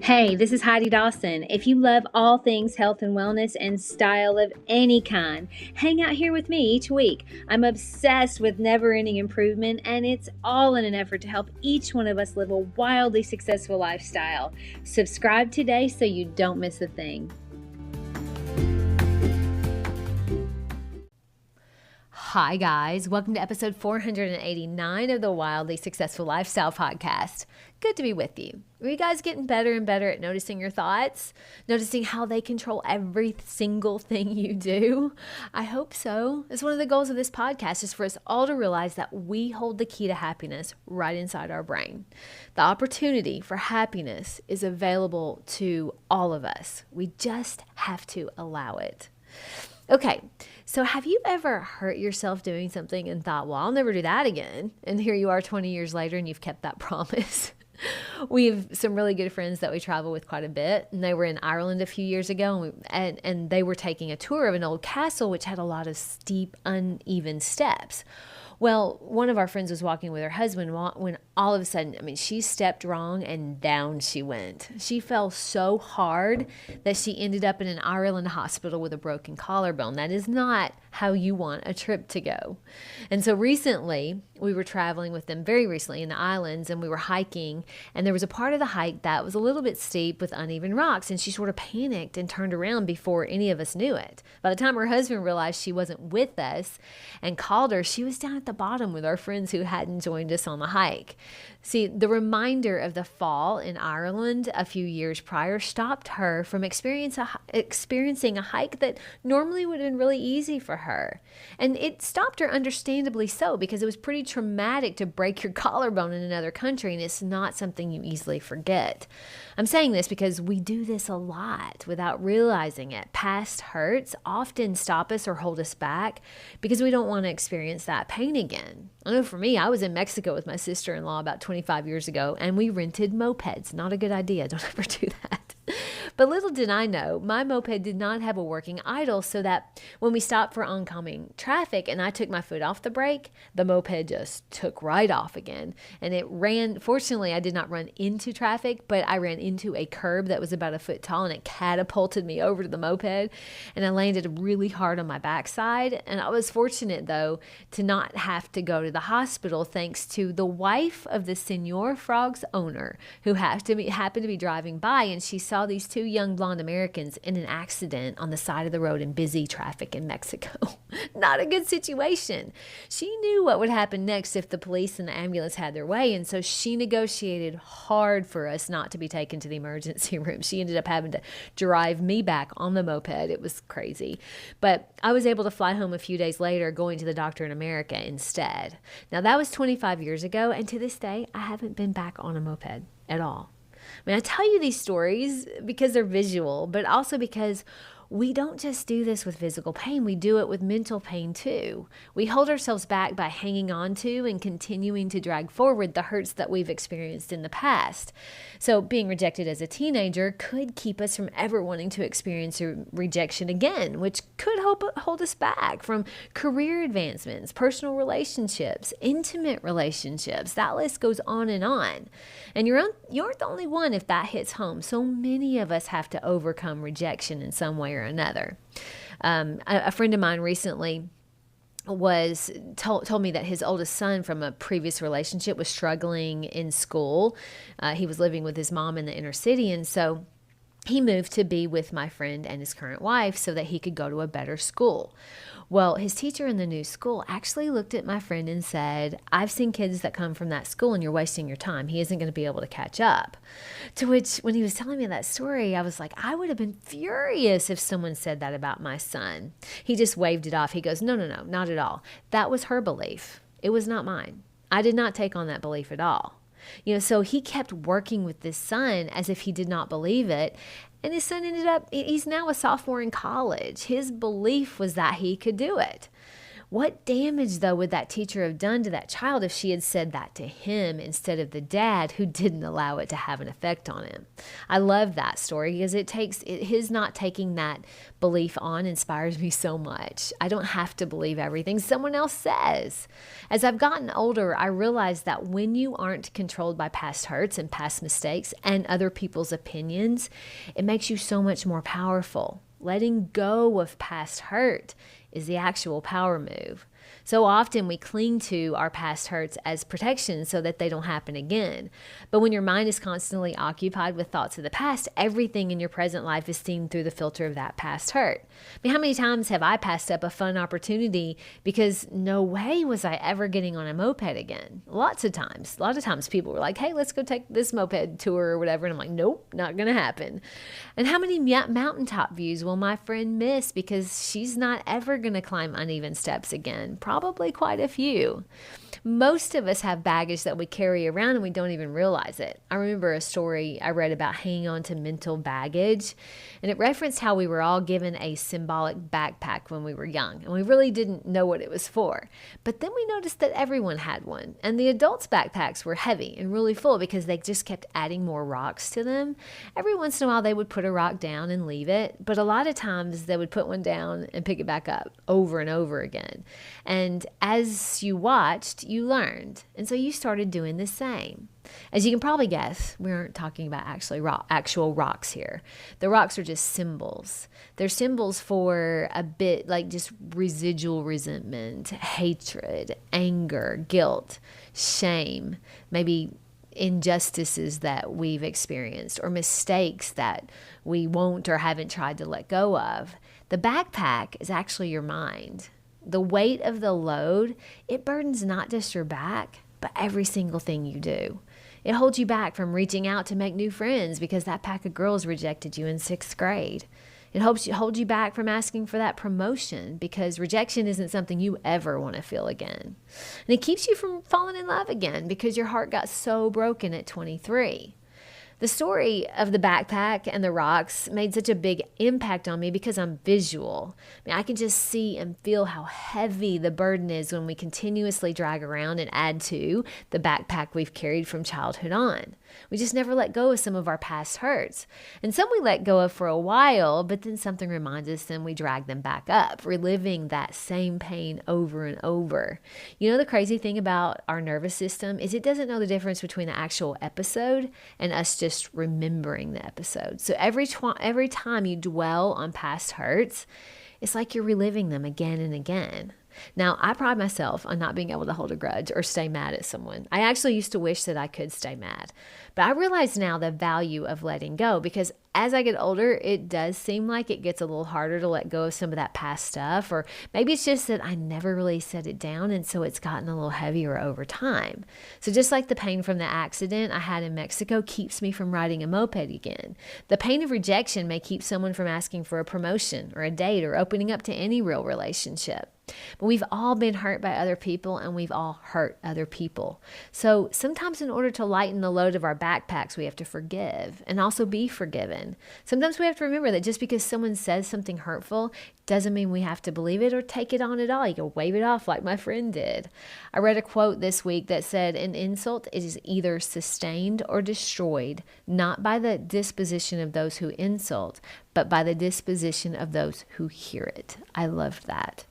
Hey, this is Heidi Dawson. If you love all things health and wellness and style of any kind, hang out here with me each week. I'm obsessed with never-ending improvement, and it's all in an effort to help each one of us live a wildly successful lifestyle. Subscribe today so you don't miss a thing. Hi guys, welcome to episode 489 of the Wildly Successful Lifestyle Podcast. Good to be with you. Are you guys getting better and better at noticing your thoughts? Noticing how they control every single thing you do? I hope so. It's one of the goals of this podcast is for us all to realize that we hold the key to happiness right inside our brain. The opportunity for happiness is available to all of us. We just have to allow it. Okay, so have you ever hurt yourself doing something and thought, well, I'll never do that again? And here you are 20 years later and you've kept that promise. We have some really good friends that we travel with quite a bit, and they were in Ireland a few years ago, and they were taking a tour of an old castle which had a lot of steep, uneven steps. Well, one of our friends was walking with her husband when all of a sudden, she stepped wrong and down she went. She fell so hard that she ended up in an Ireland hospital with a broken collarbone. That is not how you want a trip to go. And so recently, we were traveling with them very recently in the islands, and we were hiking, and there was a part of the hike that was a little bit steep with uneven rocks, and she sort of panicked and turned around before any of us knew it. By the time her husband realized she wasn't with us and called her, she was down at the bottom with our friends who hadn't joined us on the hike. See, the reminder of the fall in Ireland a few years prior stopped her from experiencing a hike that normally would have been really easy for her. And it stopped her understandably so, because it was pretty traumatic to break your collarbone in another country, and it's not something you easily forget. I'm saying this because we do this a lot without realizing it. Past hurts often stop us or hold us back because we don't want to experience that pain again. I know for me, I was in Mexico with my sister-in-law about 25 years ago, and we rented mopeds. Not a good idea. Don't ever do that. But little did I know, my moped did not have a working idle, so that when we stopped for oncoming traffic and I took my foot off the brake, the moped just took right off again. And it ran, fortunately, I did not run into traffic, but I ran into a curb that was about a foot tall, and it catapulted me over to the moped, and I landed really hard on my backside. And I was fortunate, though, to not have to go to the hospital thanks to the wife of the Señor Frog's owner, who happened to be driving by, and she saw these two young blonde Americans in an accident on the side of the road in busy traffic in Mexico. Not a good situation. She knew what would happen next if the police and the ambulance had their way, and so she negotiated hard for us not to be taken to the emergency room. She ended up having to drive me back on the moped. It was crazy. But I was able to fly home a few days later, going to the doctor in America instead. Now, that was 25 years ago, and to this day, I haven't been back on a moped at all. I tell you these stories because they're visual, but also because we don't just do this with physical pain, we do it with mental pain too. We hold ourselves back by hanging on to and continuing to drag forward the hurts that we've experienced in the past. So being rejected as a teenager could keep us from ever wanting to experience a rejection again, which could hold us back from career advancements, personal relationships, intimate relationships. That list goes on. And you aren't the only one if that hits home. So many of us have to overcome rejection in some way or another. A friend of mine recently told me that his oldest son from a previous relationship was struggling in school. He was living with his mom in the inner city, and so he moved to be with my friend and his current wife so that he could go to a better school. Well, his teacher in the new school actually looked at my friend and said, "I've seen kids that come from that school and you're wasting your time. He isn't going to be able to catch up." To which, when he was telling me that story, I was like, I would have been furious if someone said that about my son. He just waved it off. He goes, no, not at all. That was her belief. It was not mine. I did not take on that belief at all. So he kept working with this son as if he did not believe it. And his son he's now a sophomore in college. His belief was that he could do it. What damage, though, would that teacher have done to that child if she had said that to him instead of the dad who didn't allow it to have an effect on him? I love that story because his not taking that belief on inspires me so much. I don't have to believe everything someone else says. As I've gotten older, I realize that when you aren't controlled by past hurts and past mistakes and other people's opinions, it makes you so much more powerful. Letting go of past hurt is the actual power move. So often we cling to our past hurts as protection so that they don't happen again. But when your mind is constantly occupied with thoughts of the past, everything in your present life is seen through the filter of that past hurt. I mean, how many times have I passed up a fun opportunity because no way was I ever getting on a moped again? Lots of times. A lot of times people were like, hey, let's go take this moped tour or whatever. And I'm like, nope, not going to happen. And how many mountaintop views will my friend miss because she's not ever going to climb uneven steps again? Probably quite a few. Most of us have baggage that we carry around and we don't even realize it. I remember a story I read about hanging on to mental baggage, and it referenced how we were all given a symbolic backpack when we were young, and we really didn't know what it was for. But then we noticed that everyone had one, and the adults' backpacks were heavy and really full because they just kept adding more rocks to them. Every once in a while, they would put a rock down and leave it, but a lot of times they would put one down and pick it back up over and over again. And as you watched, you learned. And so you started doing the same. As you can probably guess, we aren't talking about actual rocks here. The rocks are just symbols. They're symbols for a bit like just residual resentment, hatred, anger, guilt, shame, maybe injustices that we've experienced or mistakes that we won't or haven't tried to let go of. The backpack is actually your mind. The weight of the load, it burdens not just your back, but every single thing you do. It holds you back from reaching out to make new friends because that pack of girls rejected you in 6th grade. It holds you back from asking for that promotion because rejection isn't something you ever want to feel again. And it keeps you from falling in love again because your heart got so broken at 23. The story of the backpack and the rocks made such a big impact on me because I'm visual. I mean, I can just see and feel how heavy the burden is when we continuously drag around and add to the backpack we've carried from childhood on. We just never let go of some of our past hurts. And some we let go of for a while, but then something reminds us and we drag them back up, reliving that same pain over and over. You know, the crazy thing about our nervous system is it doesn't know the difference between the actual episode and us just remembering the episode. So every time you dwell on past hurts, it's like you're reliving them again and again. Now, I pride myself on not being able to hold a grudge or stay mad at someone. I actually used to wish that I could stay mad. But I realize now the value of letting go because as I get older, it does seem like it gets a little harder to let go of some of that past stuff. Or maybe it's just that I never really set it down and so it's gotten a little heavier over time. So just like the pain from the accident I had in Mexico keeps me from riding a moped again, the pain of rejection may keep someone from asking for a promotion or a date or opening up to any real relationship. But we've all been hurt by other people and we've all hurt other people. So sometimes in order to lighten the load of our backpacks, we have to forgive and also be forgiven. Sometimes we have to remember that just because someone says something hurtful doesn't mean we have to believe it or take it on at all. You can wave it off like my friend did. I read a quote this week that said, an insult is either sustained or destroyed, not by the disposition of those who insult, but by the disposition of those who hear it. I loved that.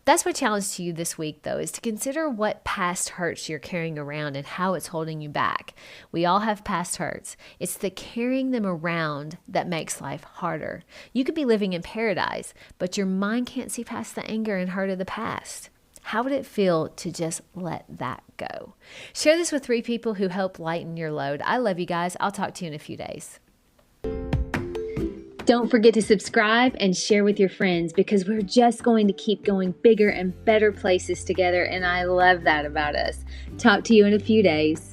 That's my challenge to you this week, though, is to consider what past hurts you're carrying around and how it's holding you back. We all have past hurts. It's the carrying them around that makes life harder. You could be living in paradise, but your mind can't see past the anger and hurt of the past. How would it feel to just let that go? Share this with 3 people who help lighten your load. I love you guys. I'll talk to you in a few days. Don't forget to subscribe and share with your friends because we're just going to keep going bigger and better places together, and I love that about us. Talk to you in a few days.